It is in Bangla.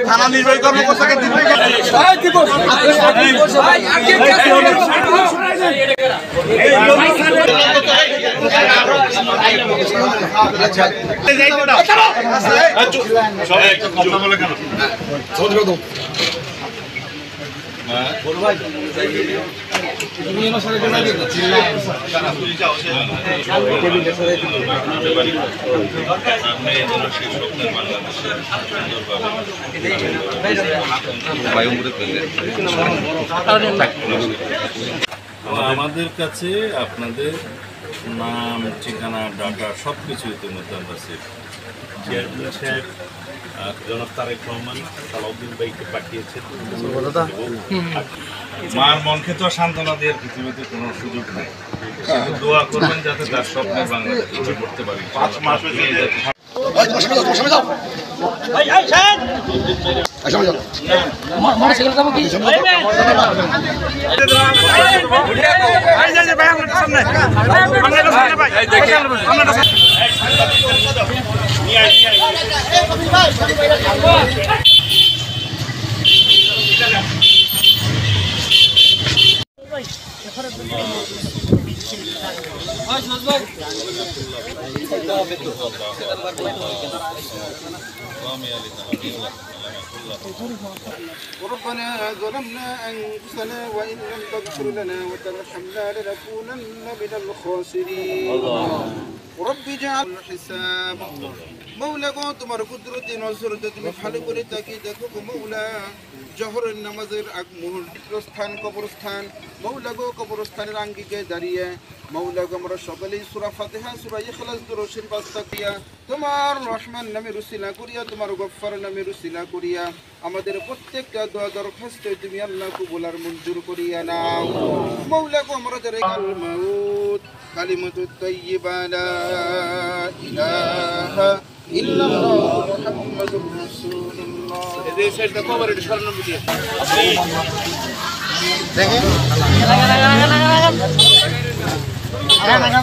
থানা নির্বাহী কর্মকর্তাকে আমাদের কাছে আপনাদের নাম ঠিকানা ডাটা সব কিছু ইতিমধ্যে আমরা সেভ চেয়ারম্যান সাহেব জনাব তারেক রহমান সালাউদ্দিন ভাইকে পাঠিয়েছেন। মার মনকে তো সান্ত্বনা দেওয়ার পৃথিবীতে কোনো সুযোগ নেই, কিন্তু দোয়া করবেন যাতে তার স্বপ্নের বাংলাদেশ কিছু করতে পারি। 5 মাস ربنا ظلمنا أنفسنا وإن لم تغفر لنا وترحمنا لنكونن من الخاسرين رب اجعل الحساب مولا গো তোমার কুদরতে নজরতে তুমি ভালো করে তাকিয়ে দেখো গো মৌলা জোহরের নামাজের আগ মুহূর্ত স্থান কবরস্থান মৌলা গো কবরস্থানের আঙ্গিকে দাঁড়িয়ে মৌলা গো আমরা সকলেই সূরা ফাতিহা সূরা ইখলাস দরুদ শরীফ আস্তাগফিয়া তোমার রহমান নামে রুসিলা করিয়া তোমার গফফার নামে রুসিলা করিয়া আমাদের প্রত্যেকটা দোয়া দরখাস্ত তুমি আল্লাহ কবুল আর মঞ্জুর করিয়া নাও মৌলা গো আমাদের কাল মাউত কালিমাতুত তাইয়্যিবা লা ইলাহা ইল্লাল্লাহ মুহাম্মাদুর রাসূলুল্লাহ এই সাইডটা কভার এটা সরানো দিয়ে দেখেন লাগা